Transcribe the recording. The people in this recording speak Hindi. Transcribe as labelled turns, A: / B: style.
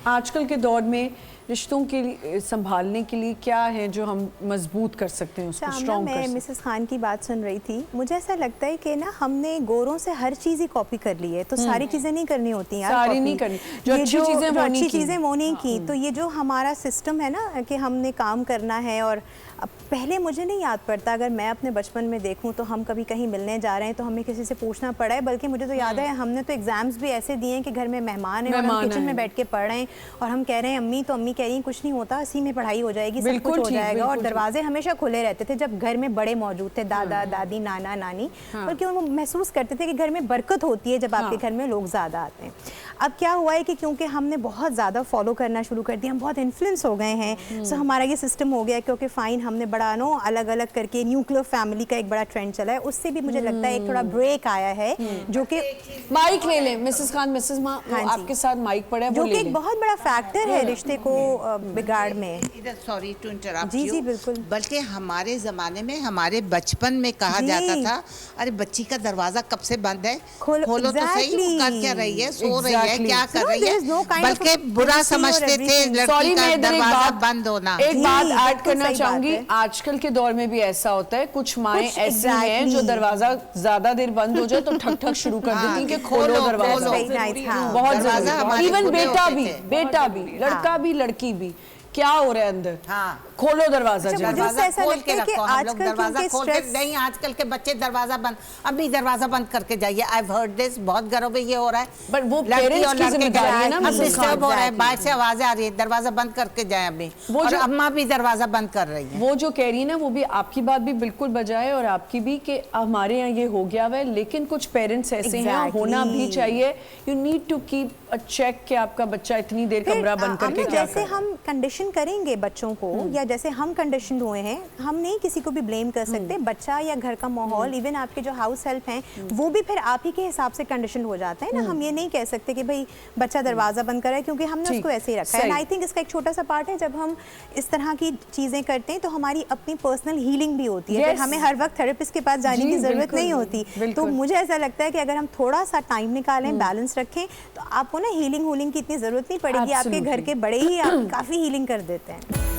A: आजकल के दौर में रिश्तों के लिए संभालने के लिए क्या है जो हम मजबूत कर सकते हैं, उसको स्ट्रॉन्ग कर सकते हैं?
B: मैं मिसेस खान की बात सुन रही थी, मुझे ऐसा लगता है कि ना हमने गोरों से हर चीज़ ही कॉपी कर ली है, तो सारी चीज़ें नहीं करनी होती यार,
A: सारी नहीं करनी, जो अच्छी चीज़ें
B: वो नहीं की। तो ये जो हमारा सिस्टम है ना कि हमने काम करना है, और पहले मुझे नहीं याद पड़ता, अगर मैं अपने बचपन में देखूं तो हम कभी कहीं मिलने जा रहे हैं तो हमें किसी से पूछना पड़ा है, बल्कि मुझे तो याद है हमने तो एग्जाम्स भी ऐसे दिए हैं कि घर में मेहमान है और हम किचन में बैठ के पढ़ रहे हैं और हम कह रहे हैं अम्मी, तो अम्मी कह रही हैं कुछ नहीं होता, इसी में पढ़ाई हो जाएगी, सब कुछ हो जाएगा, और दरवाजे हमेशा खुले रहते थे जब घर में बड़े मौजूद थे, दादा दादी नाना नानी, बल्कि वो महसूस करते थे कि घर में बरकत होती है जब आपके घर में लोग ज़्यादा आते हैं। अब क्या हुआ है कि क्योंकि हमने बहुत ज़्यादा फॉलो करना शुरू कर दिया, हम बहुत इन्फ्लुएंस हो गए हैं, सो हमारा ये सिस्टम हो गया क्योंकि फ़ाइन हमने बड़ा अलग अलग करके न्यूक्लियर फैमिली का एक बड़ा ट्रेंड चला है, उससे भी मुझे लगता है एक थोड़ा ब्रेक आया है, जो कि
A: माइक ले लें मिसेस खान, मिसेस माँ, आपके साथ माइक पड़ा है,
B: जो कि एक बहुत बड़ा फैक्टर है रिश्ते को बिगाड़ में।
C: सॉरी टू इंटरप्ट
B: जी बिल्कुल।
C: बल्कि हमारे ज़माने में, हमारे बचपन में कहा जाता था, अरे बच्ची का दरवाजा कब से बंद है, खोलो तो सही, वो कर क्या रही है, सो रही है, क्या कर रही है, बल्कि बुरा समझते थे लड़की का दरवाजा बंद होना।
A: एक बात ऐड करना चाहूंगी, आजकल के दौर में भी ऐसा होता है, कुछ माएँ ऐसी हैं जो दरवाजा ज्यादा देर बंद हो जाए तो ठक ठक शुरू कर देती कि खोलो दरवाजा, बहुत जरूरी। इवन बेटा भी लड़का भी लड़की भी, क्या हो रहा है अंदर, खोलो दरवाजा।
C: दरवाजा खोल के रखो, हम लोग दरवाजा खोल के नहीं, आजकल के बच्चे दरवाजा बंद, अभी दरवाजा बंद करके जाइए, आई हर्ड दिस, बहुत घरों में ये हो रहा है,
A: बट वो पेरेंट्स की जिम्मेदारी है ना,
C: अब डिस्टर्ब हो रहा है, बाहर से आवाजें आ रही है, दरवाजा बंद करके जाए अभी, और अम्मा भी दरवाजा बंद कर रही है।
A: वो जो कह रही है ना, वो भी आपकी बात भी बिल्कुल बजाय, और आपकी भी, कि हमारे यहाँ ये हो गया है, लेकिन कुछ पेरेंट्स ऐसे हैं, होना भी चाहिए, you need to keep a check कि आपका बच्चा इतनी देर कमरा बंद करके क्या
B: जैसे हम कंडीशन करेंगे बच्चों को, या जैसे हम कंडीशन हुए हैं, हम नहीं किसी को भी ब्लेम कर सकते, बच्चा या घर का माहौल, इवन आपके जो हाउस हेल्प हैं, वो भी फिर आप ही के हिसाब से कंडीशन हो जाता है ना। हम ये नहीं कह सकते कि भाई बच्चा दरवाजा बंद करे क्योंकि हमने उसको ऐसे ही रखा है। आई थिंक इसका एक छोटा सा पार्ट है, जब हम इस तरह की चीजें करते हैं तो हमारी अपनी पर्सनल हीलिंग भी होती है, हमें हर वक्त थेरेपिस्ट के पास जाने की जरूरत नहीं होती। तो मुझे ऐसा लगता है कि अगर हम थोड़ा सा टाइम निकालें, बैलेंस रखें, तो आपको ना हीलिंग की इतनी जरूरत नहीं पड़ेगी, आपके घर के बड़े ही काफी हीलिंग कर देते हैं।